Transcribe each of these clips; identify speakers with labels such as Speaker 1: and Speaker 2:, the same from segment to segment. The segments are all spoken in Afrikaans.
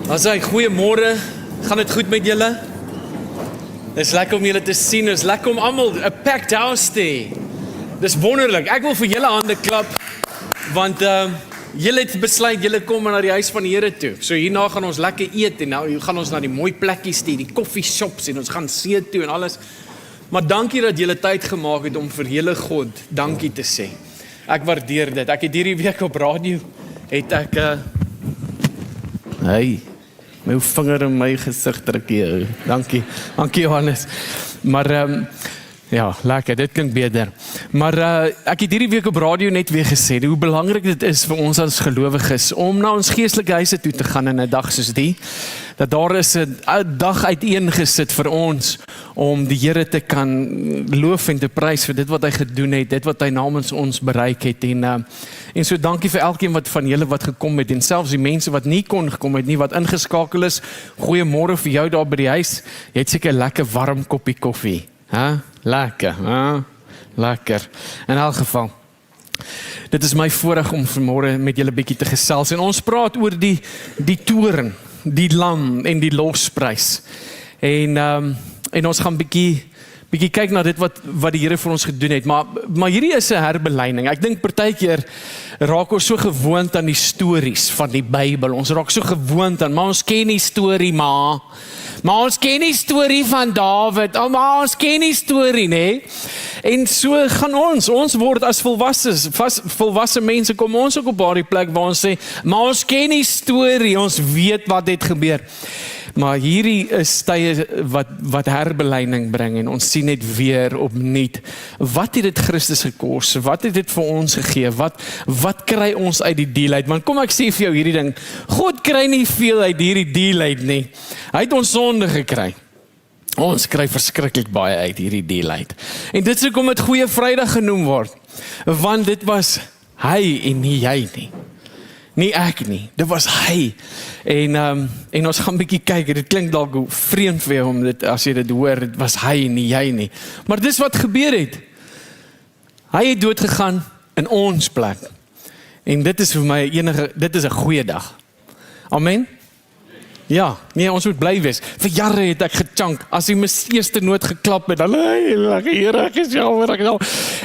Speaker 1: Asai, goeiemôre. Gaan dit goed met julle? Dis lekker om julle te sien. Dis lekker om almal 'n packed house te hê. Dis wonderlik. Ek wil vir julle hande klap want julle het besluit julle kom na die huis van die Here toe. So hierna gaan ons lekker eet en nou gaan ons na die mooi plekkies toe, die koffieshops en ons gaan see toe en alles. Maar dankie dat julle tyd gemaak het om vir julle God dankie te sê. Ek waardeer dit. Ek het hierdie week op radio het ek my vinger in my gesig druk hier. Dankie Johannes. Maar ja, lekker, dit klink beter. Maar ek het hierdie week op radio net weer gesê hoe belangrik dit is vir ons as gelowiges om na ons geestelike huise toe te gaan in 'n dag soos die. Dat daar is 'n dag uiteengesit vir ons om die Here te kan loof en te prys vir dit wat hy gedoen het, dit wat hy namens ons bereik het. En so dankie vir elkeen wat van julle wat gekom het en selfs die mense wat nie kon gekom het nie, wat ingeskakel is. Goeiemôre vir jou daar by die huis. Jy het seker 'n lekker warm koppie koffie. Lekker. Lekker. In elk geval. Dit is my voorreg om vanmôre met julle bietjie te gesels en ons praat oor die toorn, die lam en die losprys. En ons gaan bietjie kyk na dit wat die Here vir ons gedoen het, maar hierdie is 'n herbelyning. Ek dink partykeer raak ons so gewoond aan die stories van die Bybel. Ons raak so gewoond aan, maar ons ken die storie maar ons ken die storie van Dawid. Maar ons ken die storie, nê? En so gaan ons word as volwasse mense kom ons ook op daardie plek waar ons sê, maar ons ken die storie, ons weet wat het gebeur. Maar hierdie is tye wat herbelyning bring en ons sien net weer opnuut. Wat het dit Christus gekos? Wat het dit vir ons gegee? Wat kry ons uit die deal uit? Want kom ek sê vir jou hierdie ding, God kry nie veel uit hierdie deal uit nie. Hy het ons sonde gekry. Ons kry verskriklik baie uit hierdie deal uit. En dit is hoekom dit Goeie Vrydag genoem word. Want dit was hy en nie jy nie. Nie ek nie, dit was hy. En ons gaan bietjie kyk, dit klink dalk vreemd vir jou om dit, as jy dit hoor, dit was hy, nie jy nie. Maar dis wat gebeur het. Hy het dood gegaan in ons plek. En dit is vir my dit is 'n goeie dag. Amen? Ja, nee, ons moet bly wees. Vir jare het ek gechunk, as die eerste noot geklap het, dan, Here, ek is jammer.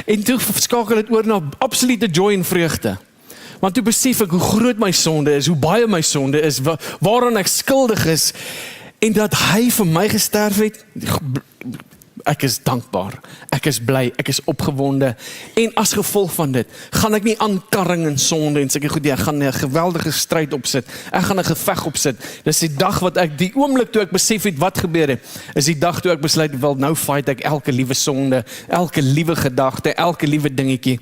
Speaker 1: En toe skakel dit oor na absolute joy en vreugde. Want toe besef ek hoe groot my sonde is, hoe baie my sonde is, waaraan ek skuldig is, en dat hy vir my gesterf het. Ek is dankbaar, ek is bly, ek is opgewonde, en as gevolg van dit, gaan ek nie aankarring in sonde, en sê ek goed, ek gaan 'n geweldige stryd opsit, ek gaan 'n geveg opsit. Dis die dag wat ek, die oomblik toe ek besef het wat gebeur het, is die dag toe ek besluit, wel nou fight ek elke liewe sonde, elke liewe gedagte, elke liewe dingetjie.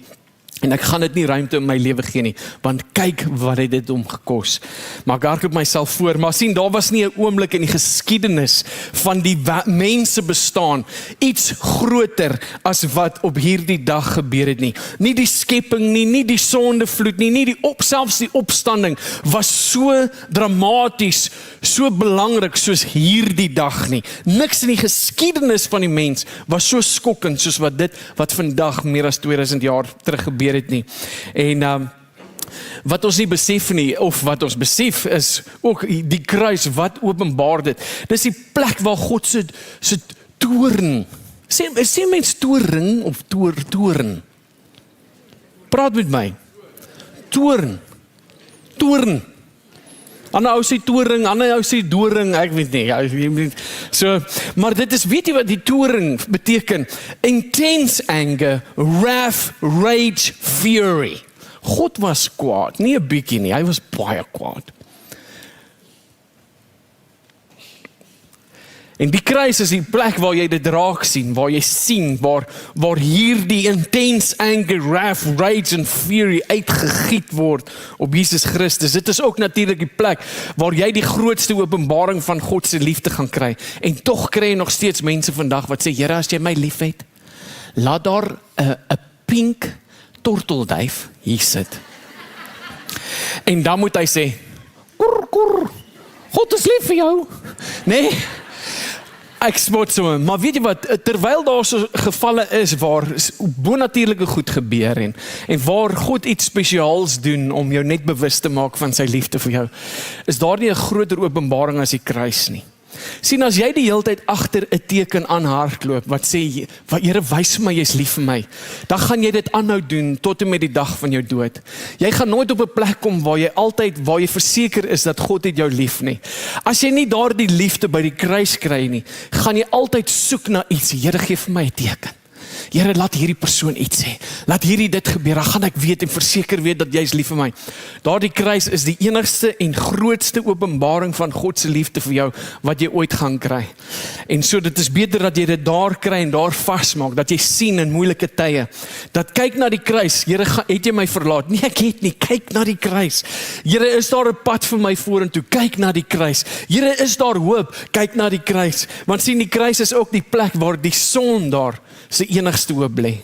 Speaker 1: En ek gaan dit nie ruimte in my lewe gee nie, want kyk wat het dit omgekos. Maar ek hardloop myself voor, maar sien, daar was nie 'n oomblik in die geskiedenis van die mense bestaan, iets groter as wat op hierdie dag gebeur het nie. Nie die skepping nie die sondevloed nie selfs die opstanding was so dramaties, so belangrik soos hierdie dag nie. Niks in die geskiedenis van die mens was so skokkend soos wat vandag meer as 2000 jaar terug gebeur het nie. En wat ons nie besef nie, of wat ons besef is ook die kruis wat openbaar dit. Dis die plek waar God se toorn. Sê mens toorn of toorn? Praat met my. Toorn. Ander ou sê toring, ander ou sê doring, ek weet nie. So, maar dit is, weet jy wat die toring beteken? Intense anger, wrath, rage, fury. God was kwaad, nie 'n bietjie nie, hy was baie kwaad. En die kruis is die plek waar jy dit raak sien, waar jy sien, waar hierdie intense anger, wrath, rage en fury uitgegiet word op Jesus Christus. Dit is ook natuurlik die plek waar jy die grootste openbaring van God se liefde gaan kry. En tog kry jy nog steeds mense vandag wat sê, Here, as jy my liefhet, laat daar 'n pink tortelduif hier sit. En dan moet hy sê, God is lief vir jou. Nee. Ek spot so, maar weet jy wat, terwyl daar so gevalle is waar bonatuurlike goed gebeur en waar God iets spesiaals doen om jou net bewus te maak van sy liefde vir jou, is daar nie 'n groter openbaring as die kruis nie. Sien, as jy die hele tyd agter 'n teken aan hardloop wat sê, Here, wys vir my jy's lief vir my, dan gaan jy dit aanhou doen tot en met die dag van jou dood. Jy gaan nooit op 'n plek kom waar jy verseker is dat God het jou lief nie. As jy nie daardie liefde by die kruis kry nie, gaan jy altyd soek na iets. Here, gee vir my 'n teken. Here, laat hierdie persoon iets sê. Laat hierdie dit gebeur. Dan gaan ek weet en verseker weet dat jy is lief vir my. Daardie kruis is die enigste en grootste openbaring van God se liefde vir jou wat jy ooit gaan kry. En so dit is beter dat jy dit daar kry en daar vasmaak, dat jy sien in moeilike tye. Dat kyk na die kruis. Here, het jy my verlaat? Nee, ek het nie. Kyk na die kruis. Here, is daar 'n pad vir my vorentoe? Kyk na die kruis. Here, is daar hoop? Kyk na die kruis. Want sien, die kruis is ook die plek waar die sondaar se enigste hoop lê.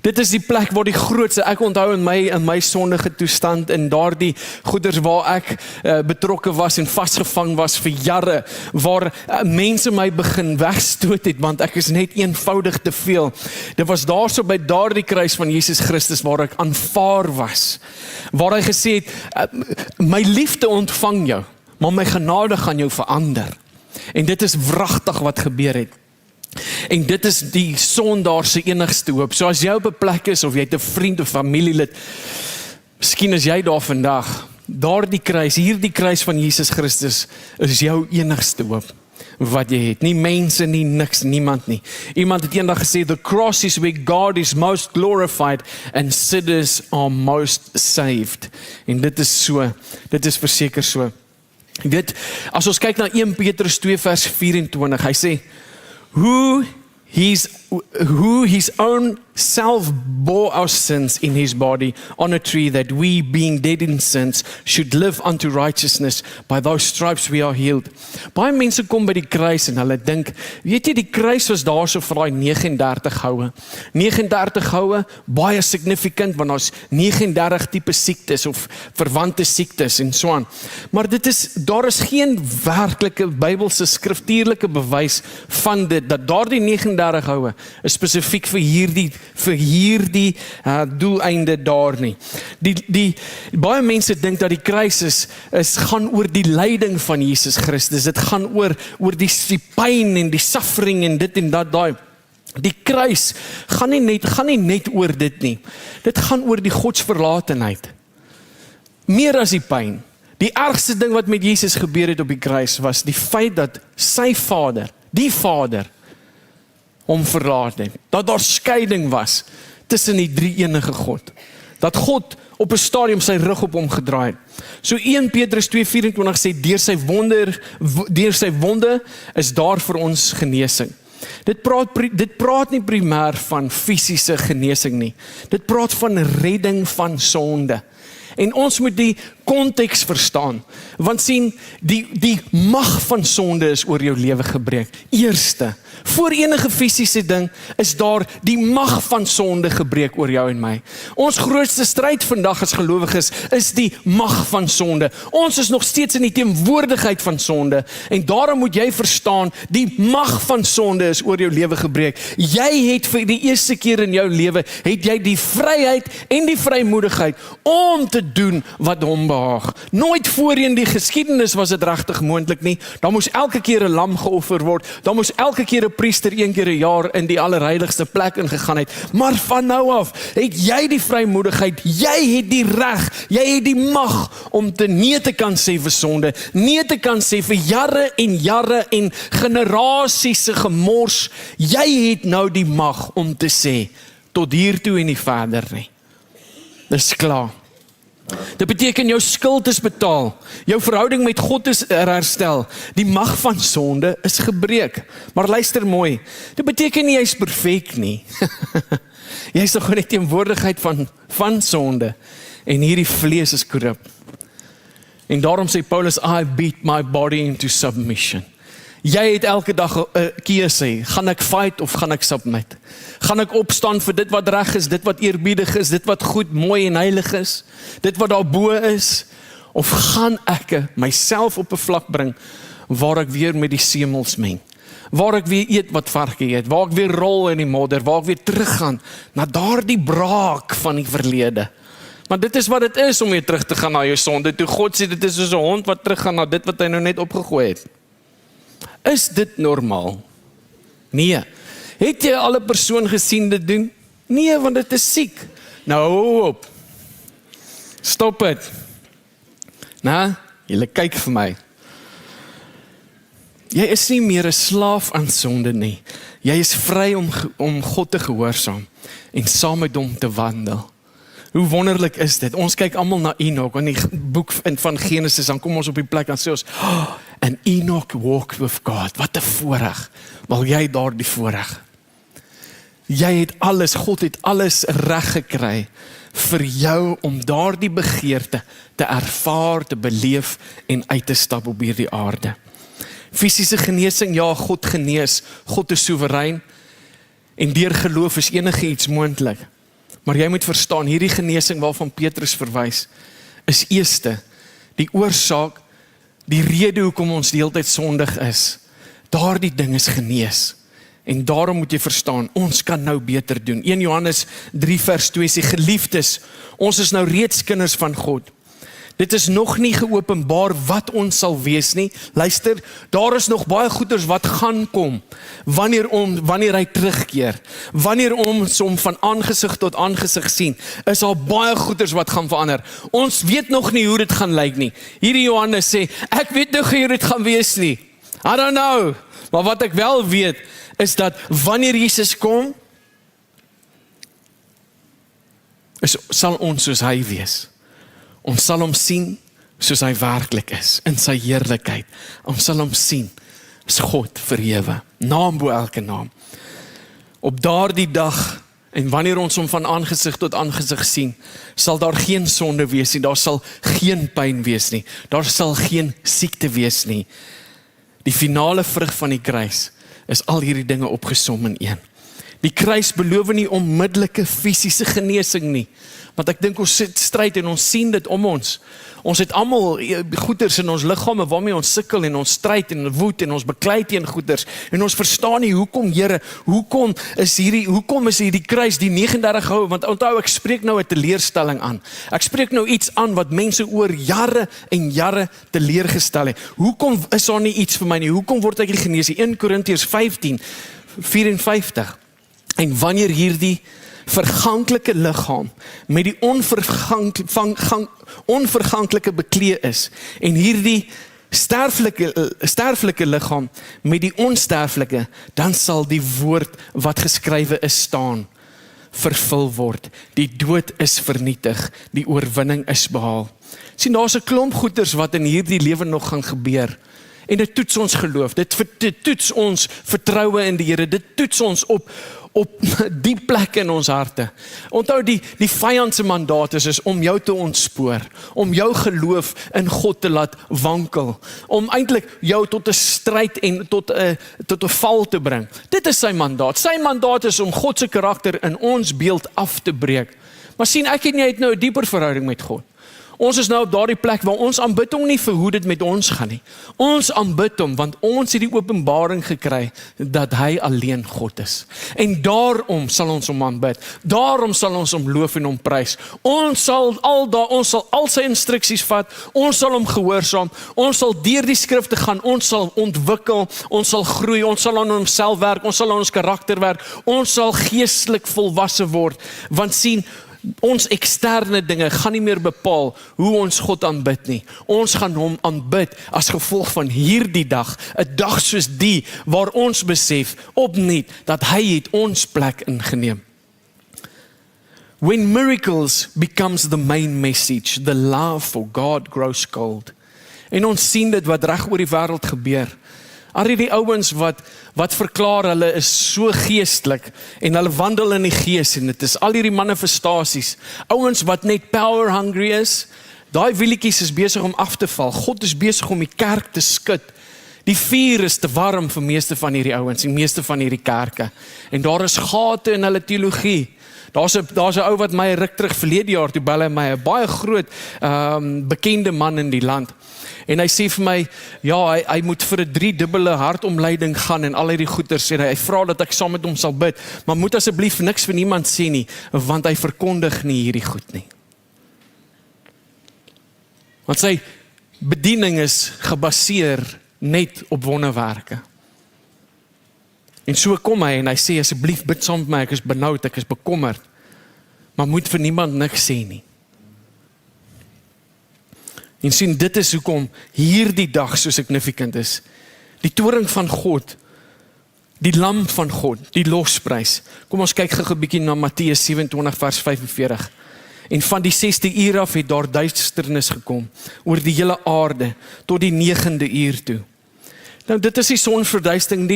Speaker 1: Dit is die plek waar die grootste, ek onthou in my sondige toestand, in daardie goeders waar ek betrokke was en vasgevang was vir jare, waar mense my begin wegstoot het, want ek is net eenvoudig te veel. Dit was daarso by daardie kruis van Jesus Christus waar ek aanvaar was, waar hy gesê het, my liefde ontvang jou, maar my genade gaan jou verander. En dit is wragtig wat gebeur het. En dit is die sondaar se enigste hoop. So as jy op 'n plek is, of jy het 'n vriend of familielid, miskien is jy daar vandag, daardie kruis, hierdie kruis van Jesus Christus, is jou enigste hoop wat jy het. Nie mense nie, niks, niemand nie. Iemand het eendag gesê, the cross is where God is most glorified and sinners are most saved. En dit is verseker so. Dit, as ons kyk na 1 Petrus 2 vers 24, hy sê, who his own self bore our sins in his body on a tree, that we, being dead in sins, should live unto righteousness. By those stripes we are healed. Baie mense kom by die kruis en hulle dink, weet jy, die kruis was daar so vir daai 39 houe. 39 houe, baie significant, want daar's 39 tipe siektes of verwante siektes en so aan. Maar daar is geen werklike Bybelse skriftuurlike bewys van dit, dat daardie 39 houe is spesifiek vir hierdie doeleinde daar nie. Baie mense dink dat die kruis gaan oor die lyding van Jesus Christus. Dit gaan oor die pyn en die suffering en dit en dat daai. Die kruis gaan nie net oor dit nie. Dit gaan oor die godsverlatenheid. Meer as die pyn. Die ergste ding wat met Jesus gebeur het op die kruis was die feit dat sy Vader, die Vader, hom verlaat het. Dat daar skeiding was tussen die drie enige God. Dat God op 'n stadium sy rug op hom gedraai het. So 1 Petrus 2:24 sê, deur sy wonde is daar vir ons genesing. Dit praat nie primêr van fisiese genesing nie. Dit praat van redding van sonde. En ons moet die konteks verstaan, want sien, die mag van sonde is oor jou lewe gebreek. Eerste, voor enige fisiese ding, is daar die mag van sonde gebreek oor jou en my. Ons grootste stryd vandag as gelowiges is die mag van sonde. Ons is nog steeds in die teenwoordigheid van sonde, en daarom moet jy verstaan, die mag van sonde is oor jou lewe gebreek. Jy het vir die eerste keer in jou lewe, het jy die vryheid en die vrymoedigheid om te doen wat hom behaag. Nooit voorheen die geskiedenis was dit regtig moontlik nie. Dan moes elke keer 'n lam geoffer word. Dan moes elke keer 'n priester een keer 'n jaar in die allerheiligste plek ingegaan het. Maar van nou af het jy die vrymoedigheid, jy het die reg, jy het die mag om nee te kan sê vir sonde, nee te kan sê vir jare en generasies se gemors. Jy het nou die mag om te sê, tot hier toe en nie verder nie. Dis klaar. Dit beteken jou skuld is betaal, jou verhouding met God is herstel, die mag van sonde is gebreek. Maar luister mooi, dit beteken nie jy is perfek nie. Jy is nog in die teenwoordigheid van sonde, en hierdie vlees is korrup. En daarom sê Paulus, I beat my body into submission. Jy het elke dag 'n keuse, gaan ek fight of gaan ek submit? Gaan ek opstaan vir dit wat reg is, dit wat eerbiedig is, dit wat goed, mooi en heilig is, dit wat daarbo is, of gaan ek myself op 'n vlak bring waar ek weer met die semels meng? waar ek weer eet wat varke eet, waar ek weer rol in die modder, waar ek weer teruggaan na daardie braak van die verlede. Maar dit is wat dit is om weer terug te gaan na jou sonde, toe God sê dit is soos 'n hond wat teruggaan na dit wat hy nou net opgegooi het. Is dit normaal? Nee. Het jy al 'n persoon gesien dit doen? Nee, want dit is siek. Nou, hou op. Stop het. Nou, julle kyk vir my. Jy is nie meer 'n slaaf aan sonde nie. Jy is vry om God te gehoorsaam en saam met hom te wandel. Hoe wonderlik is dit? Ons kyk almal na Enoch in die boek van Genesis, dan kom ons op die plek en sê ons, and Enoch walked with God. Wat 'n voorreg. Wel jy daar die voorreg. Jy het alles, God het alles reg gekry vir jou om daardie begeerte te ervaar, te beleef en uit te stap op hierdie aarde. Fisiese genesing, ja, God genees, God is soewerein en deur geloof is enige iets moontlik. Maar jy moet verstaan, hierdie genesing waarvan Petrus verwys, is eerste, die oorsaak, die rede hoekom ons die hele tyd sondig is. Daardie ding is genees. En daarom moet jy verstaan, ons kan nou beter doen. 1 Johannes 3 vers 2 sê, geliefdes, ons is nou reeds kinders van God. Dit is nog nie geopenbaar wat ons sal wees nie. Luister, daar is nog baie goeders wat gaan kom, wanneer hy terugkeer. Wanneer ons hom van aangesig tot aangesig sien, is al baie goeders wat gaan verander. Ons weet nog nie hoe dit gaan lyk nie. Hierdie Johannes sê, ek weet nog nie hoe dit gaan wees nie. I don't know. Maar wat ek wel weet, is dat wanneer Jesus kom, sal ons soos hy wees. Ons sal hom sien soos hy werklik is, in sy heerlikheid. Ons sal hom sien as God verhewe, naam bo elke naam. Op daardie dag, en wanneer ons hom van aangesig tot aangesig sien, sal daar geen sonde wees nie, daar sal geen pyn wees nie, daar sal geen siekte wees nie. Die finale vrug van die kruis is al hierdie dinge opgesom in een. Die kruis beloof nie onmiddellike fisiese genesing nie, want ek dink ons sit stryd en ons sien dit om ons. Ons het almal goeders in ons liggame waarmee ons sukkel en ons stryd en woed en ons beklei teen goeders en ons verstaan nie hoekom Here, hoekom is hierdie kruis die 39 hou, want onthou ek spreek nou 'n teleurstelling aan. Ek spreek nou iets aan wat mense oor jare en jare teleurgestel het. Hoekom is daar nie iets vir my nie? Hoekom word ek nie genees nie? 1 Korintiërs 15:54. En wanneer hierdie verganklike liggaam met die onverganklike beklee is en hierdie sterflike liggaam met die onsterflike, dan sal die woord wat geskrywe is staan, vervul word. Die dood is vernietig, die oorwinning is behaal. Sien, daar's 'n klomp goeders wat in hierdie lewe nog gaan gebeur. En dit toets ons geloof, dit toets ons vertroue in die Here, dit toets ons op die plek in ons harte. Onthou die vyand se mandaat is om jou te ontspoor, om jou geloof in God te laat wankel, om eintlik jou tot 'n stryd en tot 'n val te bring. Dit is sy mandaat. Sy mandaat is om God se karakter in ons beeld af te breek. Maar sien, ek en jy het nou 'n dieper verhouding met God. Ons is nou op daardie plek waar ons aanbid hom nie vir hoe dit met ons gaan nie. Ons aanbid hom want ons het die openbaring gekry dat hy alleen God is. En daarom sal ons hom aanbid. Daarom sal ons hom loof en hom prys. Ons sal al sy instruksies vat. Ons sal hom gehoorsaam. Ons sal deur die skrifte gaan. Ons sal ontwikkel. Ons sal groei. Ons sal aan onsself werk. Ons sal aan ons karakter werk. Ons sal geestelik volwasse word. Want sien, ons eksterne dinge gaan nie meer bepaal hoe ons God aanbid nie. Ons gaan hom aanbid as gevolg van hierdie dag, 'n dag soos die waar ons besef opnuut dat hy het ons plek ingeneem. When miracles becomes the main message, the love for God grows cold. En ons sien dit wat reg oor die wêreld gebeur. Al die ouens wat verklaar hulle is so geestelik en hulle wandel in die gees en dit is al hierdie manifestasies. Ouens wat net power hungry is, daai wielietjies is besig om af te val. God is besig om die kerk te skud. Die vuur is te warm vir meeste van hierdie ouens en meeste van hierdie kerke. En daar is gate in hulle teologie. Daar's 'n ou wat my ruk terug verlede jaar toe bel hy my, 'n baie groot bekende man in die land. En hy sê vir my, ja, hy moet vir 'n 3-dubbele hartomleiding gaan en al hierdie goeters, en hy vra dat ek saam met hom sal bid, maar moet asseblief niks vir niemand sê nie, want hy verkondig nie hierdie goed nie. Want sy bediening is gebaseer net op wonderwerke. En so kom hy en hy sê, asseblief bid saam met my, ek is benoud, ek is bekommerd, maar moet vir niemand niks sê nie. En sien, dit is hoekom hierdie dag so significant is. Die toring van God, die lam van God, die losprys. Kom ons kyk gou 'n bietjie na Matteus 27 vers 45. En van die 6de uur af het daar duisternis gekom oor die hele aarde tot die 9de uur toe. Nou dit is die sonsverduistering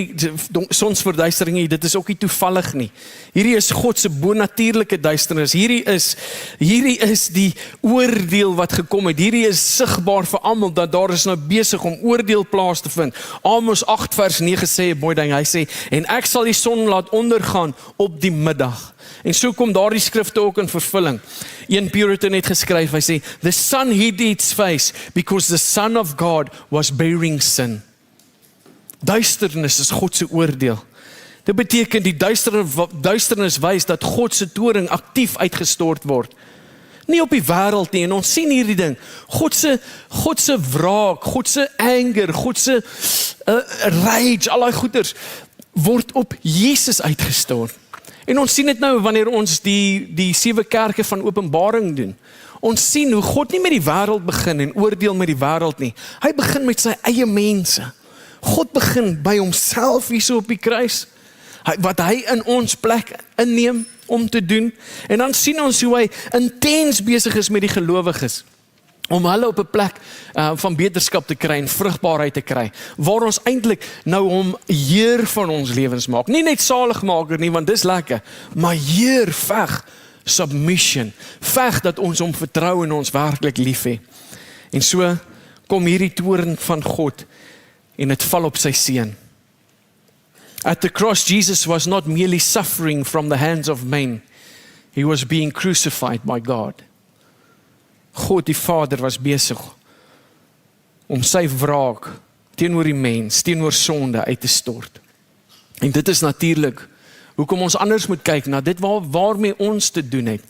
Speaker 1: nie, dit is ook nie toevallig nie. Hierdie is God se bonatuurlike duisternis. Hierdie is die oordeel wat gekom het. Hierdie is sigbaar vir almal dat daar is nou besig om oordeel plaas te vind. Amos 8 vers 9 sê 'n mooi ding. Hy sê, en ek sal die son laat ondergaan op die middag. En so kom daardie skrifte ook in vervulling. Een Puritan het geskryf, hy sê, the sun hid its face because the Son of God was bearing sin. Duisternis is God se oordeel. Dit beteken die duisternis wys dat God se toring aktief uitgestort word. Nie op die wêreld nie, en ons sien hierdie ding. God se wraak, God se anger, God se rage, al die goeders word op Jesus uitgestort. En ons sien dit nou wanneer ons die 7 kerke van Openbaring doen. Ons sien hoe God nie met die wêreld begin en oordeel met die wêreld nie. Hy begin met sy eie mense. God begin by homself hier so op die kruis, wat hy in ons plek inneem om te doen, en dan sien ons hoe hy intens besig is met die gelowiges, om hulle op 'n plek van beterskap te kry en vrugbaarheid te kry, waar ons eintlik nou hom Heer van ons lewens maak, nie net saligmaker nie, want dis lekker, maar Heer, veg, submission, veg dat ons hom vertrou en ons werklik lief hê. En so kom hierdie toorn van God, en dit val op sy seun. At the cross, Jesus was not merely suffering from the hands of men. He was being crucified by God. God die Vader was besig om sy wraak teenoor die mens, teenoor sonde uit te stort. En dit is natuurlik hoekom ons anders moet kyk na dit waarmee ons te doen het.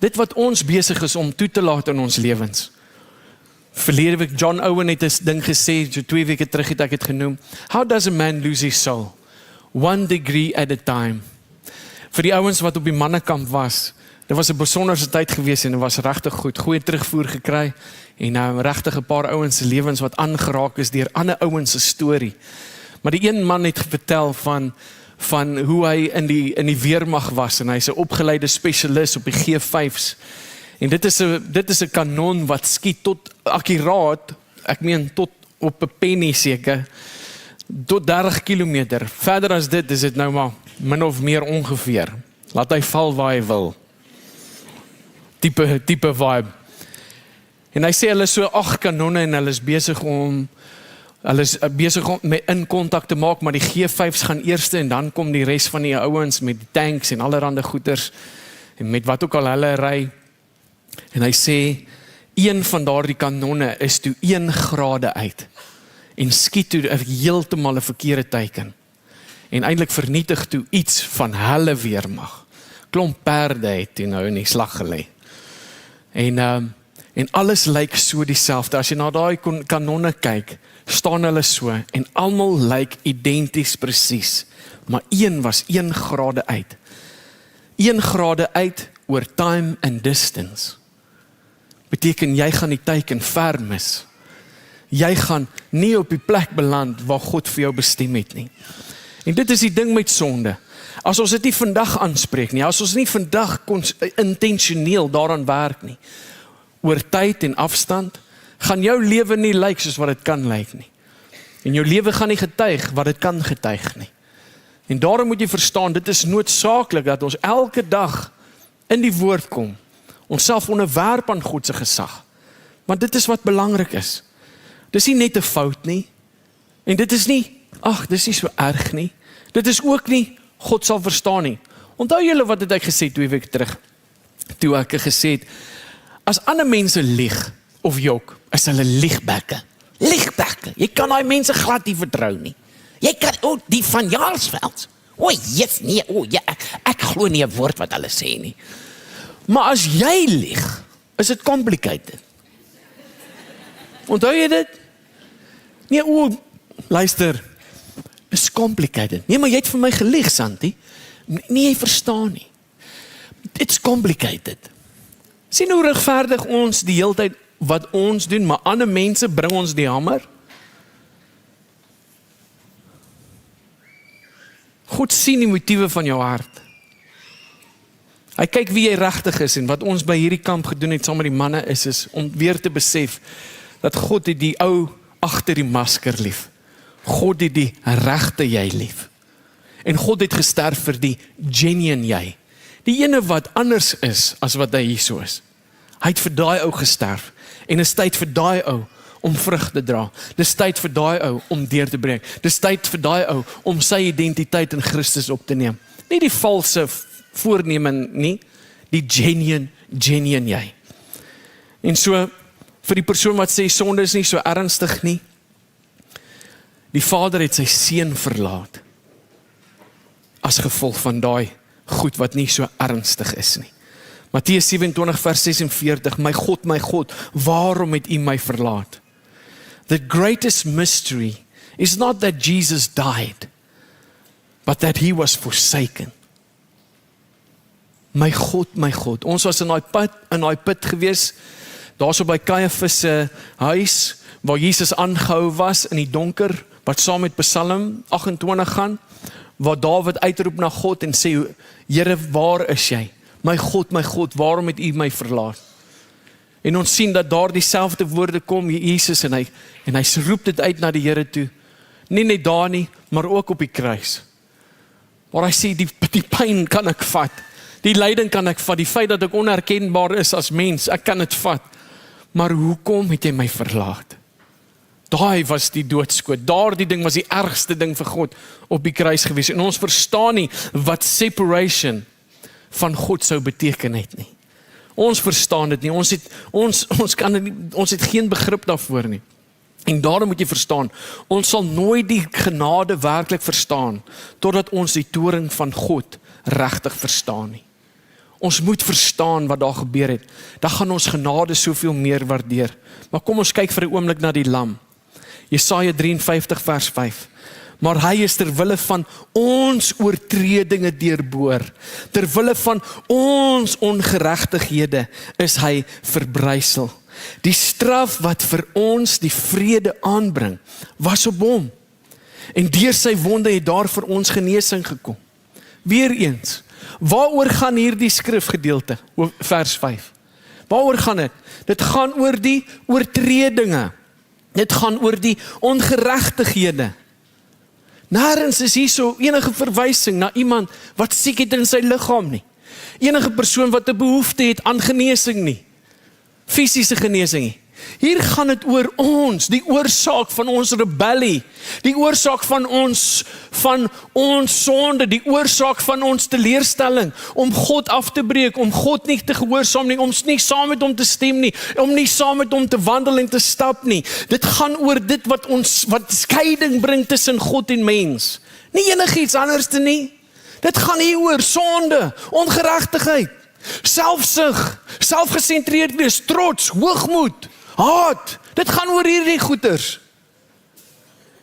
Speaker 1: Dit wat ons besig is om toe te laat in ons lewens. Verlede week John Owen het 'n ding gesê, so 2 weke terug het ek dit genoem. How does a man lose his soul? 1 degree at a time. Vir die ouens wat op die mannekamp was, dit was 'n besonderse tyd gewees en dit was regtig goed, goeie terugvoer gekry en regtig 'n paar ouens se lewens wat aangeraak is deur ander ouens se storie. Maar die een man het vertel van hoe hy in die weermag was en hy's 'n opgeleide spesialis op die G5's. En dit is 'n kanon wat skiet tot akkuraat, ek meen tot op 'n penny seker, tot 30 kilometer. Verder as dit is dit nou maar min of meer ongeveer. Laat hy val waar hy wil. Tipe vibe. En hy sê hulle is so 8 kanonne en hulle is besig om met in kontak te maak, maar die G5's gaan eerste en dan kom die res van die ouens met die tanks en allerhande goeders en met wat ook al hulle ry. En hy sê, een van daardie kanonne is toe 1 grade uit en skiet toe heeltemal 'n verkeerde teiken. En eintlik vernietig toe iets van hulle weermag. Klomp perde het toe nou in die slag gelê. En alles lyk so dieselfde. As jy na daai kanonne kyk, staan hulle so en almal lyk identies presies. Maar een was 1 grade uit. 1 grade uit oor time and distance. Beteken jy gaan die teiken ver mis. Jy gaan nie op die plek beland waar God vir jou bestem het nie. En dit is die ding met sonde. As ons dit nie vandag aanspreek nie, as ons nie vandag intentioneel daaraan werk nie, oor tyd en afstand, gaan jou lewe nie lyk soos wat dit kan lyk nie. En jou lewe gaan nie getuig wat dit kan getuig nie. En daarom moet jy verstaan, dit is noodsaaklik dat ons elke dag in die woord kom, onsself onderwerp aan God se gesag. Want dit is wat belangrik is. Dis nie net 'n fout nie. En dit is nie, dis nie so erg nie. Dit is ook nie, God sal verstaan nie. Onthou julle wat het ek gesê 2 weke terug? Toe ek gesê het, as ander mense lieg, of Jok, is hulle liegbekke. Liegbekke. Jy kan daai mense glad nie vertrou nie. Jy kan, die van Jaarsveld. Yes, nee, ja, ek glo nie 'n woord wat hulle sê nie. Maar as jy lieg, is dit complicated. Onthou jy dit? Nee, luister, dis complicated. Nee, maar jy het vir my gelieg, Santi. Nee, jy verstaan nie. It's complicated. Sien hoe regverdig ons die hele tyd wat ons doen, maar ander mense bring ons die hamer? God sien die motiewe van jou hart. Hy kyk wie jy regtig is en wat ons by hierdie kamp gedoen het saam met die manne is om weer te besef dat God het die ou agter die masker lief. God het die regte jy lief. En God het gesterf vir die genuine jy. Die ene wat anders is as wat hy hierso is. Hy het vir daai ou gesterf en is tyd vir daai ou om vrug te dra. Dis tyd vir daai ou om deur te breek. Dis tyd vir daai ou om sy identiteit in Christus op te neem. Nie die valse voorneme nie, die genuine jy. En so, vir die persoon wat sê, sonde is nie so ernstig nie, die Vader het sy seun verlaat, as gevolg van daai goed wat nie so ernstig is nie. Matteus 27 vers 46, my God, waarom het u my verlaat? The greatest mystery is not that Jesus died, but that he was forsaken. My God, ons was in daai put gewees, daar so by Caiaphas se huis, waar Jesus aangehou was in die donker, wat saam met Psalm 28 gaan, waar Dawid uitroep na God en sê, Here, waar is jy? My God, waarom het u my verlaat? En ons sien dat daar dieselfde woorde kom, Jesus, en hy roep dit uit na die Here toe, nie net daar nie, maar ook op die kruis, waar hy sê, die pyn kan ek vat, die lyding kan ek vat, die feit dat ek onherkenbaar is as mens, ek kan dit vat, maar hoekom het jy my verlaat? Daai was die doodskoot, daardie ding was die ergste ding vir God op die kruis gewees, en ons verstaan nie wat separation van God sou beteken het nie. Ons verstaan dit nie, ons het geen begrip daarvoor nie. En daarom moet jy verstaan, ons sal nooit die genade werklik verstaan, totdat ons die toring van God regtig verstaan nie. Ons moet verstaan wat daar gebeur het, dan gaan ons genade soveel meer waardeer. Maar kom ons kyk vir 'n oomblik na die lam. Jesaja 53 vers 5. Maar hy is ter wille van ons oortredinge deurboor. Ter wille van ons ongeregtighede is hy verbrysel. Die straf wat vir ons die vrede aanbring, was op hom. En deur sy wonde het daar vir ons genesing gekom. Weereens, waaroor gaan hierdie skrifgedeelte, vers 5? Waaroor gaan dit? Dit gaan oor die oortredinge. Dit gaan oor die ongeregtighede. Nêrens is hier so enige verwysing na iemand wat siek het in sy liggaam nie. Enige persoon wat 'n behoefte het aan genesing nie. Fisiese genesing nie. Hier gaan dit oor ons, die oorsaak van ons rebellie, die oorsaak van ons sonde, die oorsaak van ons teleurstelling, om God af te breek, om God nie te gehoorsaam nie, om nie saam met hom te stem nie, om nie saam met hom te wandel en te stap nie. Dit gaan oor dit wat skeiding bring tussen God en mens. Nie enigiets anders te nie. Dit gaan hier oor sonde, ongeregtigheid, selfsug, selfgesentreerd wees, trots, hoogmoed, haat. Dit gaan oor hierdie goeters.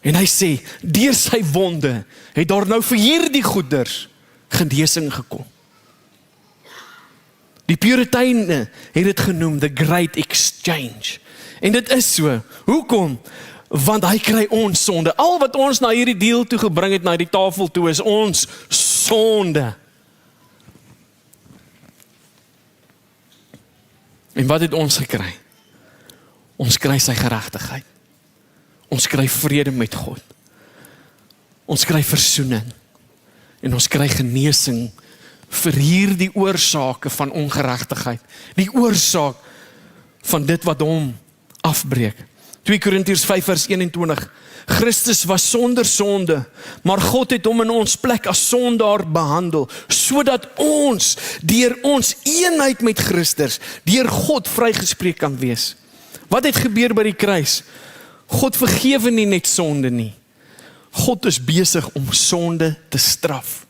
Speaker 1: En hy sê, deur sy wonde het daar nou vir hierdie goeters genesing gekom. Die Purityne het dit genoem, the great exchange. En dit is so. Hoekom? Want hy kry ons sonde. Al wat ons na hierdie deel toe gebring het, na die tafel toe, is ons sonde. En wat het ons gekry? Ons kry sy geregtigheid. Ons kry vrede met God. Ons kry versoening. En ons kry genesing vir hierdie oorsake van ongeregtigheid. Die oorsaak van dit wat hom afbreek. 2 Korintiërs 5 vers 21. Christus was sonder sonde, maar God het hom in ons plek as sondaar behandel, sodat ons, deur ons eenheid met Christus, deur God vrygespreek kan wees. Wat het gebeur by die kruis? God vergewe nie net sonde nie. God is besig om sonde te straf.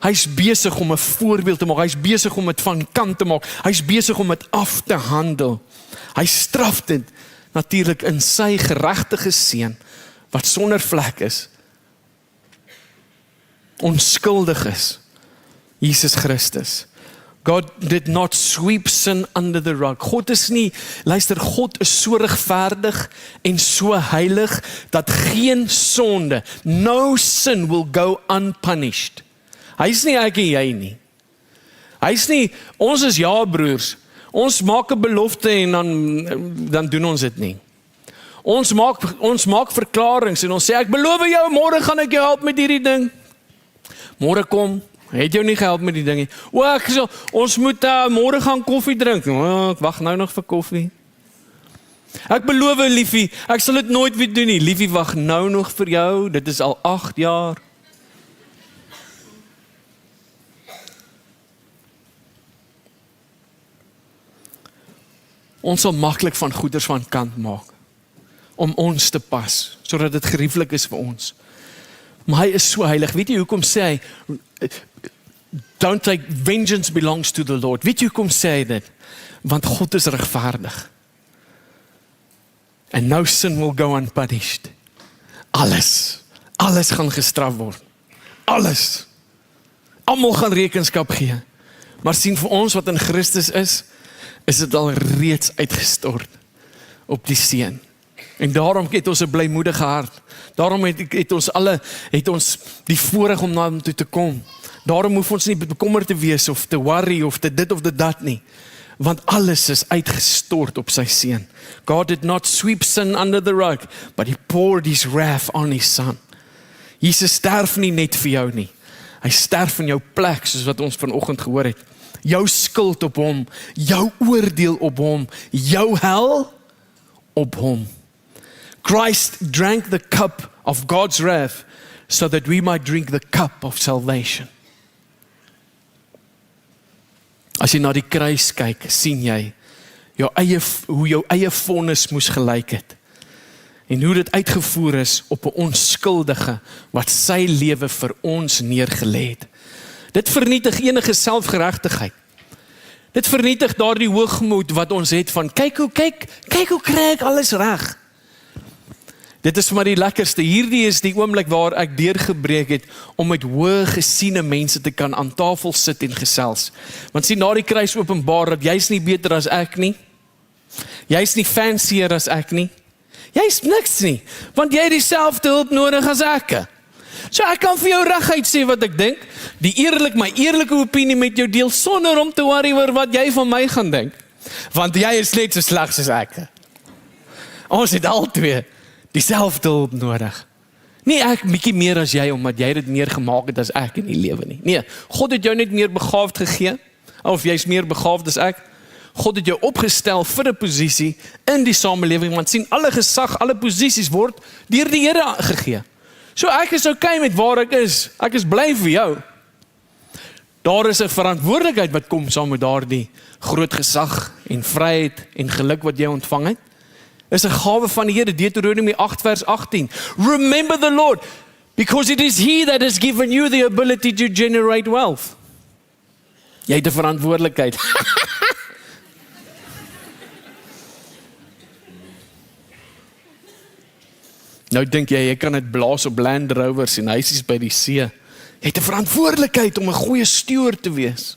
Speaker 1: Hy's besig om 'n voorbeeld te maak, hy's besig om dit van kant te maak, hy's besig om dit af te handel. Hy straf dit natuurlik in sy geregtige seun, wat sonder vlek is, onskuldig is, Jesus Christus. God did not sweep sin under the rug. God is nie, luister, God is so regverdig en so heilig, dat geen sonde, no sin will go unpunished. Hy is nie ek en jy nie. Hy is nie, ons is ja broers, ons maak 'n belofte en dan doen ons dit nie. Ons maak verklaringe en ons sê, ek beloof jou, môre gaan ek jou help met hierdie ding. Môre kom, het jou nie gehelp met die ding nie. Ons moet môre gaan koffie drink. Ek wag nou nog vir koffie. Ek beloof liefie, ek sal dit nooit weer doen nie. Liefie, wag nou nog vir jou, dit is al 8 jaar. Ons sal maklik van goeders van kant maak, om ons te pas, sodat dit gerieflik is vir ons. Maar hy is so heilig. Weet jy hoekom sê hy, don't take, vengeance belongs to the Lord. Weet jy hoekom sê hy dit? Want God is regverdig. And no sin will go unpunished. Alles gaan gestraf word. Alles. Almal gaan rekenskap gee. Maar sien vir ons wat in Christus is dit al reeds uitgestort op die seun. En daarom het ons 'n blymoedige hart. Daarom het ons die voorreg om na hom toe te kom. Daarom hoef ons nie bekommerd te wees of te worry of te dit of te dat nie. Want alles is uitgestort op sy seun. God did not sweep sin under the rug, but he poured his wrath on his son. Jesus sterf nie net vir jou nie. Hy sterf in jou plek, soos wat ons vanoggend gehoor het. Jou skuld op hom, jou oordeel op hom, jou hel op hom. Christ drank the cup of God's wrath so that we might drink the cup of salvation. As jy na die kruis kyk, sien jy hoe jou eie vonnis moes gelyk het. En hoe dit uitgevoer is op 'n onskuldige wat sy lewe vir ons neergelê het. Dit vernietig enige selfgeregtigheid. Dit vernietig daardie hoogmoed wat ons het van kyk hoe kry ek alles reg. Dit is maar die lekkerste. Hierdie is die oomblik waar ek deurgebreek het om met hoë gesiene mense te kan aan tafel sit en gesels. Want sien, na die kruis openbaar dat jy's nie beter as ek nie. Jy's nie fancier as ek nie. Jy's niks nie, want jy het dieselfde hulp nodig as ek. So ek kan vir jou reguit sê wat ek dink, my eerlike opinie met jou deel, sonder om te worry oor wat jy van my gaan dink. Want jy is net so sleg soos ek. Ons het albei dieselfde hulp nodig. Nie ek bietjie meer as jy, omdat jy dit meer gemaak het as ek in die lewe nie. Nee, God het jou net meer begaafd gegee, of jy's meer begaafd as ek. God het jou opgestel vir 'n posisie in die samelewing, want sien, alle gesag, alle posisies word deur die Here gegee. So ek is okay met waar ek is. Ek is bly vir jou. Daar is 'n verantwoordelikheid wat kom saam met daardie groot gesag en vryheid en geluk wat jy ontvang het. Is 'n gawe van die Here, Deuteronomy 8 vers 18. Remember the Lord, because it is He that has given you the ability to generate wealth. Jy het 'n verantwoordelikheid. Nou dink jy kan dit blaas op Land Rovers en huisies by die see. Jy het 'n verantwoordelikheid om 'n goeie steward te wees.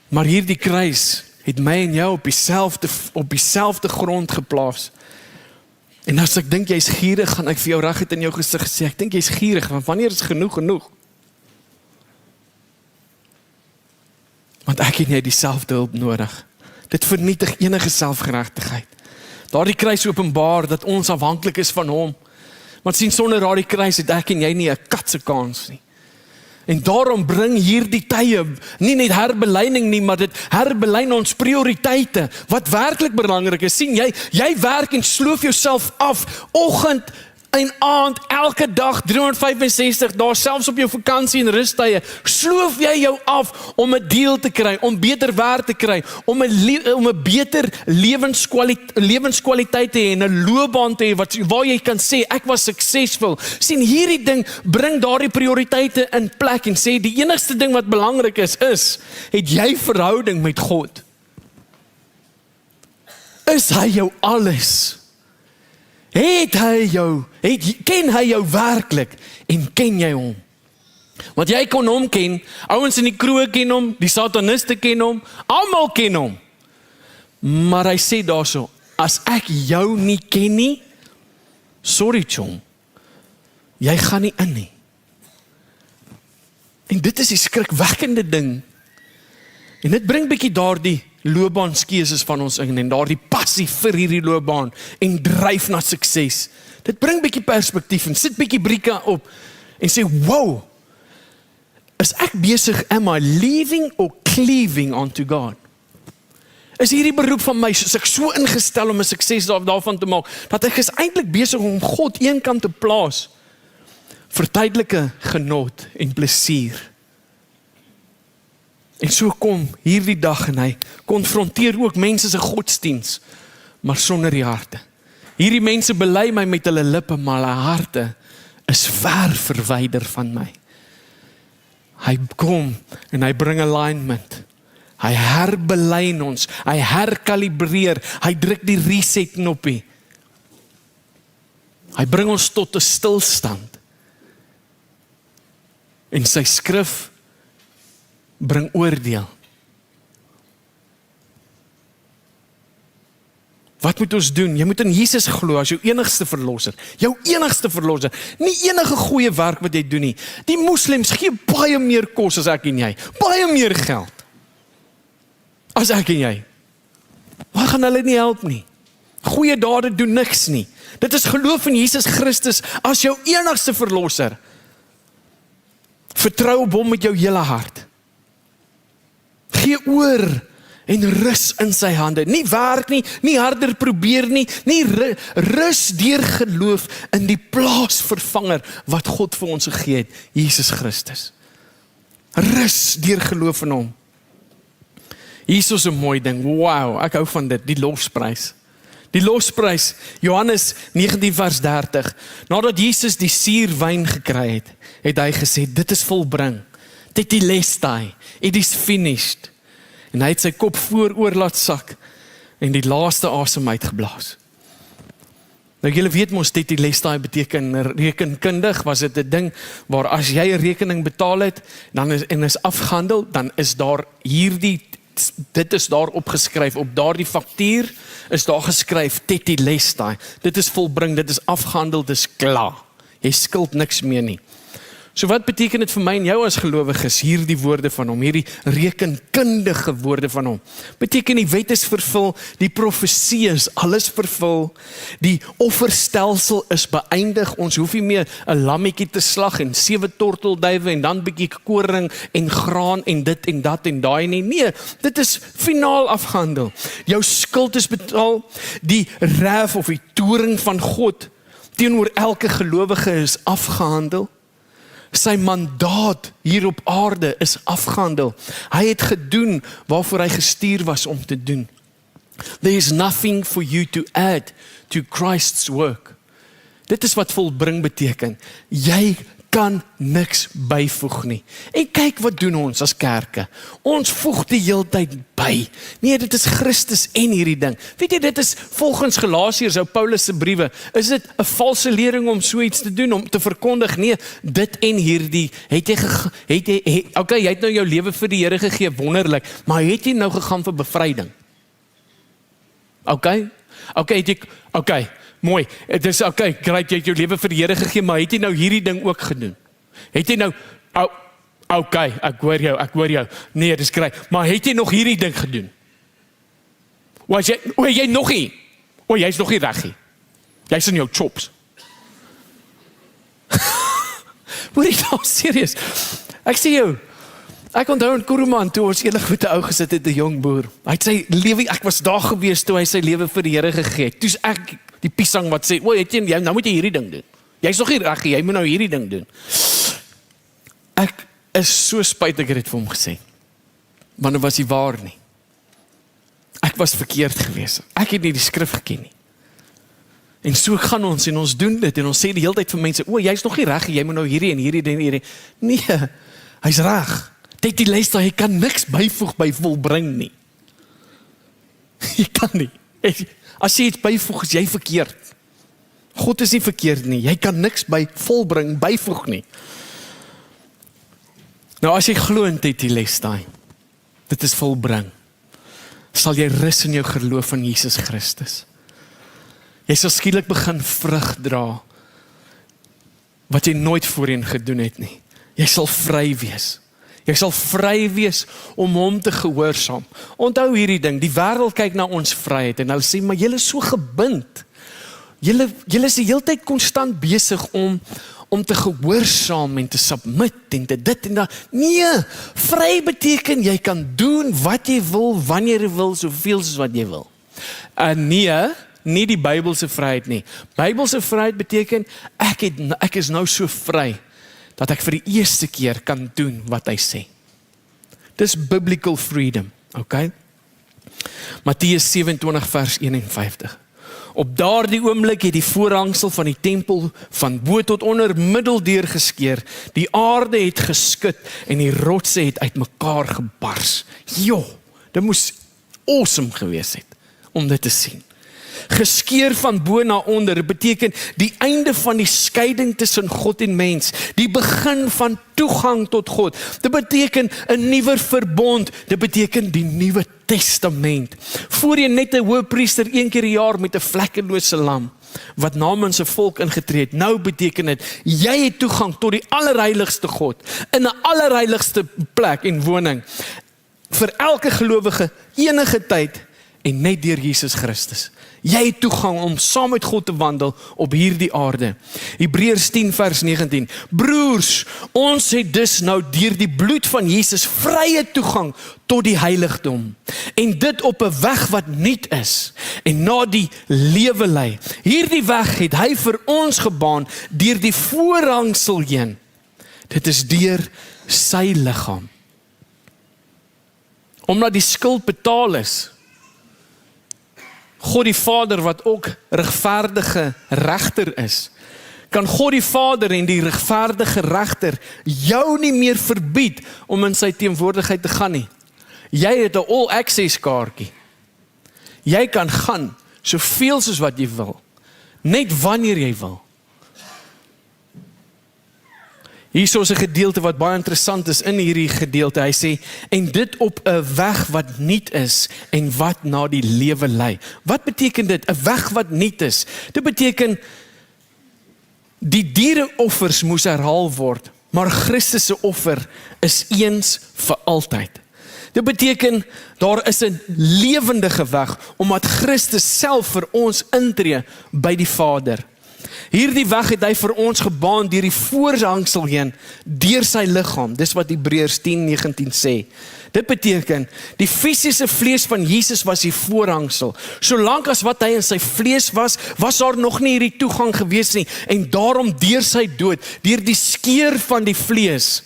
Speaker 1: Maar hierdie kruis het my en jou op dieselfde grond geplaas. En as ek dink jy's gierig, gaan ek vir jou reguit in jou gesig sê, ek dink jy's gierig, want wanneer is genoeg? Want ek en jy dieselfde hulp nodig. Dit vernietig enige selfgeregtigheid. Daardie kruis openbaar dat ons afhanklik is van hom. Want sien, sonder daardie kruis het ek en jy nie 'n katse kans nie. En daarom bring hierdie tye nie net herbelyning nie, maar dit herbelyn ons prioriteite. Wat werklik belangrik is, sien jy werk en sloof jouself af, oggend, en aand, elke dag, 365 dae, selfs op jou vakansie en rustye, sloof jy jou af om 'n deal te kry, om beter werk te kry, om 'n beter lewenskwaliteit te hê en 'n loopbaan te hê waar jy kan sê ek was suksesvol. Sien, hierdie ding bring daardie prioriteite in plek en sê die enigste ding wat belangrik is, het jy verhouding met God? Is hy jou alles? Ken hy jou werklik en ken jy hom? Want jy kon hom ken, ouens in die kroeg ken hom, die sataniste ken hom, almal ken hom. Maar hy sê daarso, as ek jou nie ken nie, sorry chom, jy gaan nie in nie. En dit is die skrikwekkende ding. En dit bring bietjie daardie loopbaanskeuses van ons in en daardie passie vir hierdie loopbaan en dryf na sukses. Dit bring bietjie perspektief en sit bietjie brieke op en sê, wow, is ek besig, am I leaving or cleaving onto God? Is hierdie beroep van my, is ek so ingestel om 'n sukses daarvan te maak, dat ek is eintlik besig om God eenkant te plaas vir tydelike genot en plesier. En so kom hierdie dag en hy konfronteer ook mense se godsdiens, maar sonder die harte. Hierdie mense bely my met hulle lippe, maar hulle harte is ver verwyder van my. Hy kom en hy bring alignment. Hy herbelyn ons, hy herkalibreer, hy druk die reset knoppie. Hy bring ons tot 'n stilstand. En sy skrif bring oordeel. Wat moet ons doen? Jy moet in Jesus glo as jou enigste verlosser. Jou enigste verlosser. Nie enige goeie werk wat jy doen nie. Die moslems gee baie meer kos as ek en jy. Baie meer geld as ek en jy. Maar gaan hulle nie help nie. Goeie dade doen niks nie. Dit is geloof in Jesus Christus as jou enigste verlosser. Vertrou op hom met jou hele hart. Gee oor en rus in sy hande. Nie werk nie, nie harder probeer nie, rus deur geloof in die plaasvervanger wat God vir ons gegee het, Jesus Christus. Rus deur geloof in hom. Hier is 'n mooi ding, wow, ek hou van dit, die lofprys. Die lofprys, Johannes 19 vers 30, nadat Jesus die suurwyn gekry het, het hy gesê, dit is volbring, tetelestai, it is finished. En hy het sy kop vooroor laat sak en die laaste asem uitgeblaas. Nou julle weet mos tetelestai beteken rekenkundig, was dit 'n ding waar as jy 'n rekening betaal het, dan is afgehandel, dan is daar dit is daar opgeskryf, op daardie faktuur is daar geskryf tetelestai. Dit is volbring, dit is afgehandel, dit is klaar. Jy skuld niks meer nie. So wat beteken dit vir my en jou as gelowiges, hierdie woorde van hom, hierdie rekenkundige woorde van hom? Beteken die wet is vervul, die profesie is alles vervul, die offerstelsel is beëindig, ons hoef nie meer 'n lammetjie te slag en 7 tortelduwe en dan bietjie koring en graan en dit en dat en daai nie. Nee, dit is finaal afgehandel. Jou skuld is betaal, die wrath of die toorn van God teenoor elke gelowige is afgehandel. Sy mandaat hier op aarde is afgehandel. Hy het gedoen waarvoor hy gestuur was om te doen. There is nothing for you to add to Christ's work. Dit is wat volbring beteken. Jy kan niks byvoeg nie. En kyk wat doen ons as kerke. Ons voeg die heeltyd by. Nee, dit is Christus en hierdie ding. Weet jy, dit is volgens Galasiërs, ou Paulus se briewe, is dit 'n valse lering om so iets te doen, om te verkondig, nee, dit en hierdie, jy het nou jou lewe vir die Here gegee, wonderlik, maar het jy nou gegaan vir bevryding? Mooi, het is great, jy het jou lewe vir die Here gegee, maar het jy nou hierdie ding ook gedoen? Het jy nou, ek hoor jou, nee, dis great, maar het jy nog hierdie ding gedoen? Jy nog nie? Jy's nog nie reg nie. Jy's in jou chops. Hoor jy nou, serieus? Ek sê jou, ek onthou in Kuruman, toe ons eendag met 'n ou gesit het, 'n jong boer. Hy het sy lewe, ek was daar gewees toe hy sy lewe vir die Here gegee het. Toe's ek die piesang wat sê, nou moet jy hierdie ding doen. Jy's nog nie reg, jy moet nou hierdie ding doen. Ek is so spyt ek het dit vir hom gesê. Want dit was nie waar nie. Ek was verkeerd gewees. Ek het nie die skrif geken nie. En so gaan ons en ons doen dit en ons sê die hele tyd vir mense, jy's nog nie reg, jy moet nou hierdie en hierdie en hierdie. Nee, hy's reg. Dit die luister, jy kan niks byvoeg by volbring nie. Jy kan nie. As jy iets byvoeg, is jy verkeerd. God is nie verkeerd nie. Jy kan niks by volbring, byvoeg nie. Nou as jy glo in dit die lesdaai, dit is volbring, sal jy rus in jou geloof in Jesus Christus. Jy sal skielik begin vrug dra, wat jy nooit voorheen gedoen het nie. Jy sal vry wees. Jy sal vry wees om hom te gehoorsaam. Onthou hierdie ding, die wêreld kyk na ons vryheid en hulle sê, maar julle is so gebind. Julle is die hele tyd konstant besig om te gehoorsaam en te submit en te dit en dat. Nee, vry beteken jy kan doen wat jy wil, wanneer jy wil, soveel soos wat jy wil. Nee, nie die Bybelse vryheid nie. Bybelse vryheid beteken, ek is nou so vry, dat ek vir die eerste keer kan doen wat hy sê. Dis biblical freedom, okay? Matteus 27 vers 51. Op daardie oomblik het die voorhangsel van die tempel van bo tot onder middeldeur geskeur. Die aarde het geskud en die rotse het uitmekaar gebars. Dit moes awesome gewees het om dit te sien. Geskeur van bo na onder beteken die einde van die skeiding tussen God en mens, die begin van toegang tot God. Dit beteken 'n nuwe verbond, dit beteken die Nuwe Testament. Voorheen net 'n hoëpriester een keer 'n jaar met 'n vlekkelose lam wat namens 'n volk ingetree het. Nou beteken dit jy het toegang tot die allerheiligste God in 'n allerheiligste plek en woning vir elke gelowige enige tyd en net deur Jesus Christus. Jy het toegang om saam met God te wandel op hierdie aarde. Hebreërs 10 vers 19. Broers, ons het dus nou deur die bloed van Jesus vrye toegang tot die heiligdom. En dit op 'n weg wat nuut is en na die lewe lei. Hierdie weg het hy vir ons gebaan deur die voorhangsel heen. Dit is deur sy liggaam. Omdat die skuld betaal is, God die Vader wat ook regverdige regter is, kan God die Vader en die regverdige regter jou nie meer verbied om in sy teenwoordigheid te gaan nie. Jy het 'n all access kaartjie. Jy kan gaan soveel soos wat jy wil, net wanneer jy wil. Hier is 'n gedeelte wat baie interessant is in hierdie gedeelte. Hy sê, en dit op 'n weg wat nuut is en wat na die lewe lei. Wat beteken dit? 'n Weg wat nuut is. Dit beteken die diereoffers moes herhaal word, maar Christus se offer is eens vir altyd. Dit beteken daar is 'n lewendige weg omdat Christus self vir ons intree by die Vader. Hierdie weg het hy vir ons gebaan deur die voorhangsel heen, deur sy liggaam. Dis wat Hebreërs 10:19 sê. Dit beteken, die fisiese vlees van Jesus was die voorhangsel. Solank as wat hy in sy vlees was, was daar nog nie hierdie toegang gewees nie. En daarom deur sy dood, deur die skeur van die vlees,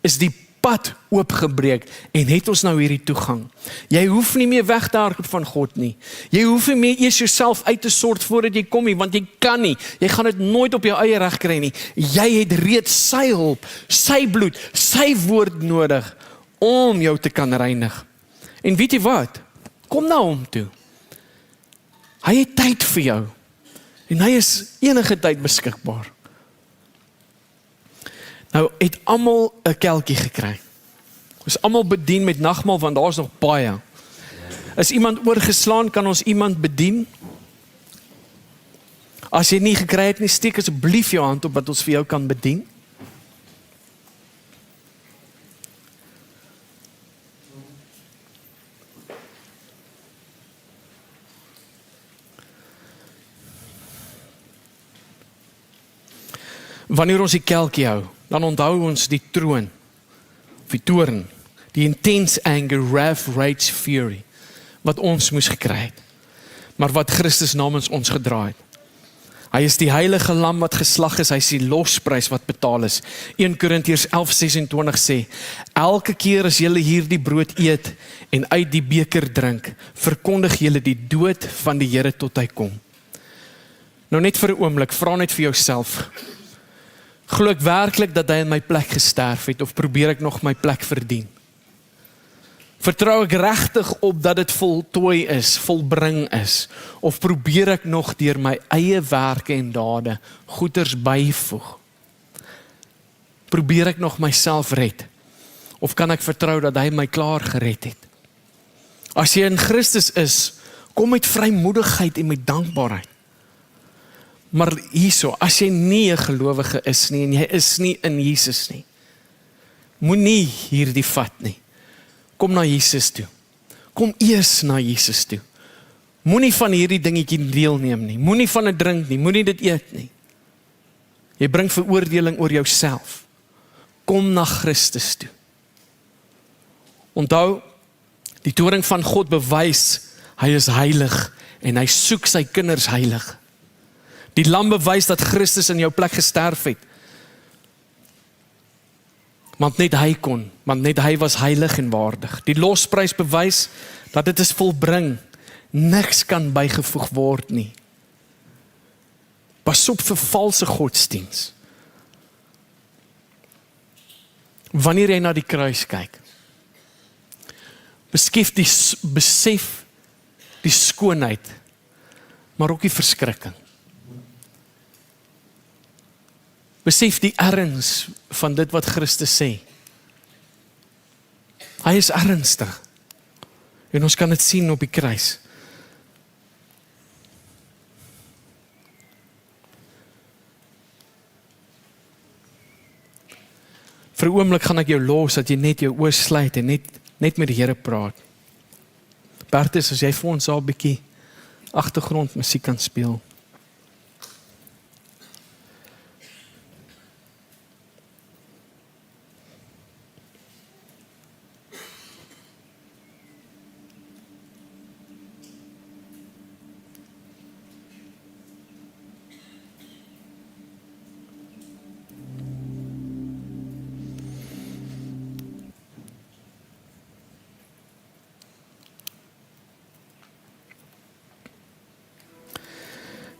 Speaker 1: is die pad oopgebreek en het ons nou hierdie toegang. Jy hoef nie meer weg te hardloop van God nie. Jy hoef nie meer eers jouself uit te sort voordat jy kom nie, want jy kan nie. Jy gaan dit nooit op jou eie reg kry nie. Jy het reeds sy hulp, sy bloed, sy woord nodig om jou te kan reinig. En weet jy wat? Kom na hom toe. Hy het tyd vir jou. En hy is enige tyd beskikbaar. Nou, het almal 'n kelkie gekry. Ons almal bedien met nagmaal, want daar is nog baie. Is iemand oorgeslaan, kan ons iemand bedien? As jy nie gekry het nie, steek asseblief jou hand op, wat ons vir jou kan bedien. Wanneer ons die kelkie hou, dan onthou ons die troon, die toorn, die intense anger, wrath, rage, fury, wat ons moes gekry het, maar wat Christus namens ons gedra het. Hy is die heilige lam wat geslag is, hy is die losprys wat betaal is. 1 Korintiërs 11:26 sê, elke keer as julle hierdie brood eet en uit die beker drink, verkondig julle die dood van die Here tot hy kom. Nou net vir 'n oomblik, vra net vir jouself, glo ek werklik dat hy in my plek gesterf het, of probeer ek nog my plek verdien? Vertrou ek regtig op dat dit voltooi is, volbring is, of probeer ek nog deur my eie werke en dade goeders byvoeg? Probeer ek nog myself red, of kan ek vertrou dat hy my klaar gered het? As jy in Christus is, kom met vrymoedigheid en met dankbaarheid. Maar hierso, as jy nie 'n gelowige is nie, en jy is nie in Jesus nie, moenie hierdie vat nie. Kom na Jesus toe. Kom eers na Jesus toe. Moenie van hierdie dingetjie deelneem nie. Moenie van dit drink nie. Moenie dit eet nie. Jy bring veroordeling oor jouself. Kom na Christus toe. Onthou, die toring van God bewys, hy is heilig en hy soek sy kinders heilig. Die lam bewys dat Christus in jou plek gesterf het. Want net hy kon, want net hy was heilig en waardig. Die losprys bewys dat dit is volbring. Niks kan bygevoeg word nie. Pas op vir valse godsdiens. Wanneer jy na die kruis kyk, besef die skoonheid, maar ook die verskrikking. Besef die erns van dit wat Christus sê. Hy is ernstig. En ons kan dit sien op die kruis. Vir 'n oomblik gaan ek jou los, dat jy net jou oë sluit en net met die Here praat. Bertus, as jy vir ons al 'n bietjie agtergrondmusiek kan speel.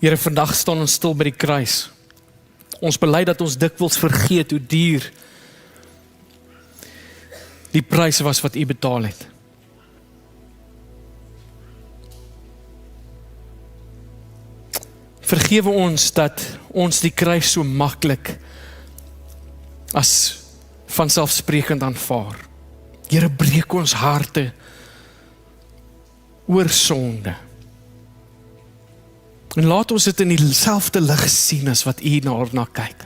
Speaker 1: Here, vandag staan ons stil by die kruis. Ons bely dat ons dikwels vergeet hoe duur die prys was wat U betaal het. Vergewe ons dat ons die kruis so maklik as vanselfsprekend aanvaar. Here, breek ons harte oor sonde. En laat ons dit in dieselfde lig sien as wat U daarna kyk.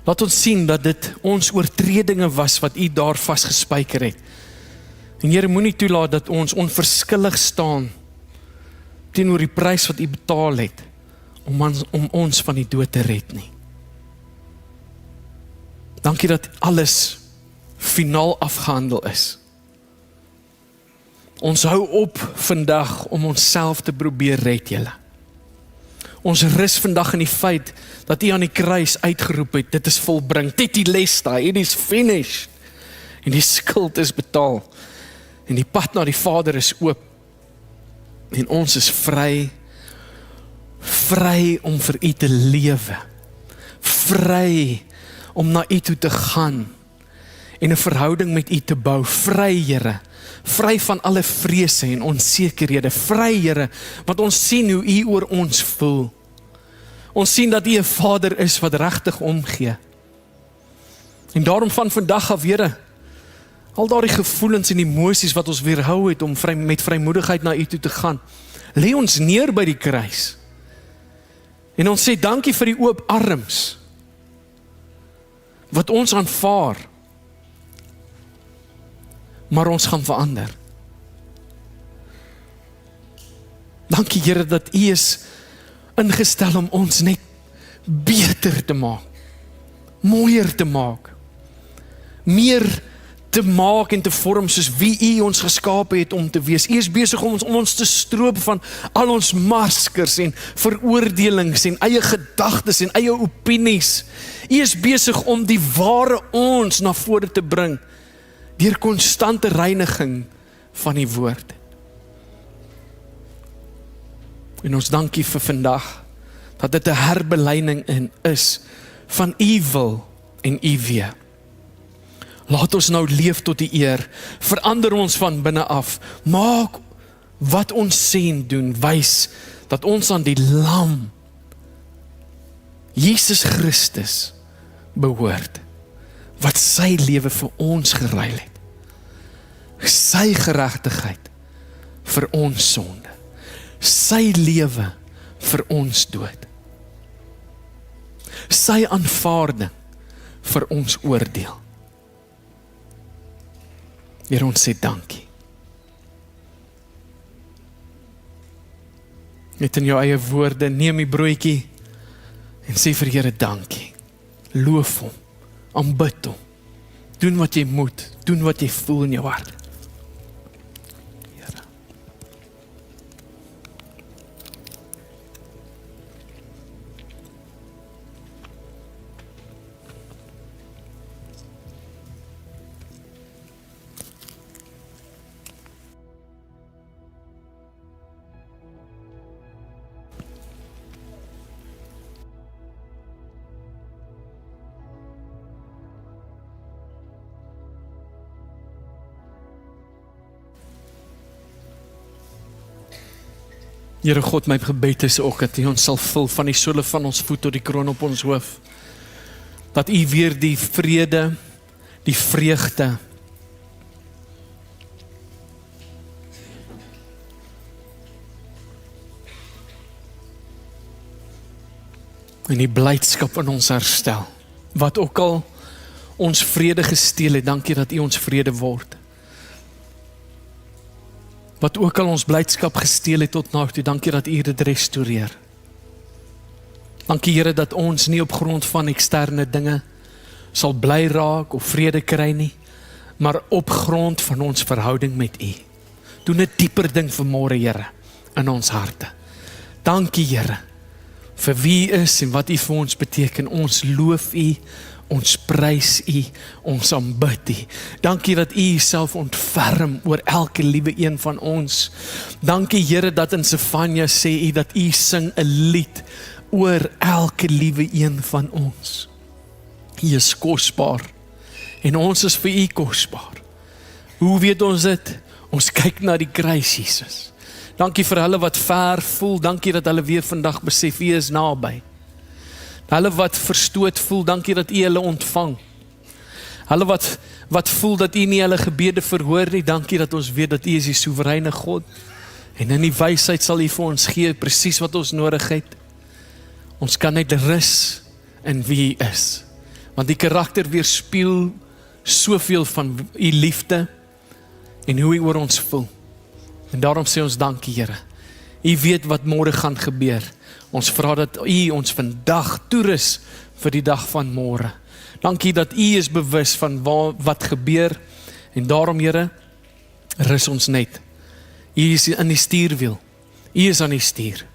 Speaker 1: Laat ons sien dat dit ons oortredinge was wat U daar vasgespijker het. En Here, moenie toelaat dat ons onverskillig staan teenoor die prys wat U betaal het om ons van die dood te red nie. Dankie dat alles finaal afgehandel is. Ons hou op vandag om onsself te probeer red, Here. Ons rus vandag in die feit dat U aan die kruis uitgeroep het, dit is volbring, tetelestai, it is finished. En die skuld is betaal. En die pad na die Vader is oop. En ons is vry om vir U te lewe. Vry om na U toe te gaan en 'n verhouding met U te bou. Vry, Here. Vry van alle vrese en onsekerhede. Vry, Here, want ons sien hoe U oor ons voel. Ons sien dat U 'n Vader is wat regtig omgee. En daarom van vandag af, Here, al daardie gevoelens en emosies wat ons weerhou het om met vrymoedigheid na U toe te gaan, lê ons neer by die kruis. En ons sê dankie vir die oop arms wat ons aanvaar. Maar ons gaan verander. Dankie, Here, dat U is ingestel om ons net beter te maak, mooier te maak, meer te maak en te vorm soos wie U ons geskape het om te wees. U is besig om ons te stroop van al ons maskers en veroordelings en eie gedagtes en eie opinies. U is besig om die ware ons na vore te bring deur konstante reiniging van die woord. En ons dankie vir vandag dat dit 'n herbelyning in is van U wil en U wee. Laat ons nou leef tot die eer, verander ons van binne af, maak wat ons sê en doen, wys dat ons aan die Lam, Jesus Christus, behoort, wat sy lewe vir ons geruil het, sy geregtigheid vir ons sonde, sy lewe vir ons dood, sy aanvaarding vir ons oordeel. Here, ons sê dankie. Net in jou eie woorde, neem die broodjie en sê vir Here dankie. Loof hom, aanbid hom. Doen wat jy moet, doen wat jy voel in jou hart. Here. Here God, my gebed is ook dat U ons sal vul van die sole van ons voet tot die kroon op ons hoof. Dat U weer die vrede, die vreugde, en die blydskap in ons herstel. Wat ook al ons vrede gesteel het, dankie dat U ons vrede word. Wat ook al ons blydskap gesteel het tot nou toe, dankie dat U dit restoreer. Dankie Here dat ons nie op grond van eksterne dinge sal bly raak of vrede kry nie, maar op grond van ons verhouding met U. Doen 'n dieper ding vanmôre, Here, in ons harte. Dankie Here vir wie U is en wat U vir ons beteken. Ons loof U, ons prys U, ons aanbid U. Dankie dat U Uself ontferm oor elke liewe een van ons. Dankie Here dat in Sefanja sê U dat U sing 'n lied oor elke liewe een van ons. U is kosbaar en ons is vir U kosbaar. Hoe weet ons dit? Ons kyk na die kruis, Jesus. Dankie vir hulle wat ver voel, dankie dat hulle weer vandag besef U is naby. Hulle wat verstoot voel, dankie dat U hulle ontvang. Hulle wat voel dat U nie hulle gebede verhoor nie, dankie dat ons weet dat U is die soewereine God. En in die wysheid sal U vir ons gee presies wat ons nodig het. Ons kan net rus in wie U is. Want die karakter weerspieël soveel van U liefde en hoe U oor ons voel. En daarom sê ons dankie Here. U weet wat môre gaan gebeur. Ons vra dat U ons vandag toerus vir die dag van môre. Dankie dat U is bewus van wat gebeur. En daarom Here, rus ons net. U is in die stuurwiel. U is aan die stuur.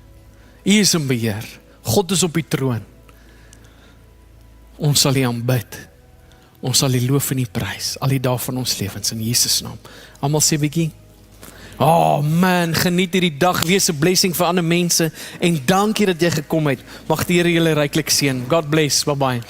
Speaker 1: U is in beheer. God is op die troon. Ons sal U aanbid. Ons sal U loof en U prys. Al die dae van ons lewens in Jesus naam. Almal sê bietjie. Oh man, geniet hierdie dag, wees 'n blessing vir ander mense en dankie dat jy gekom het. Mag die Here julle ryklik seën. God bless, bye bye.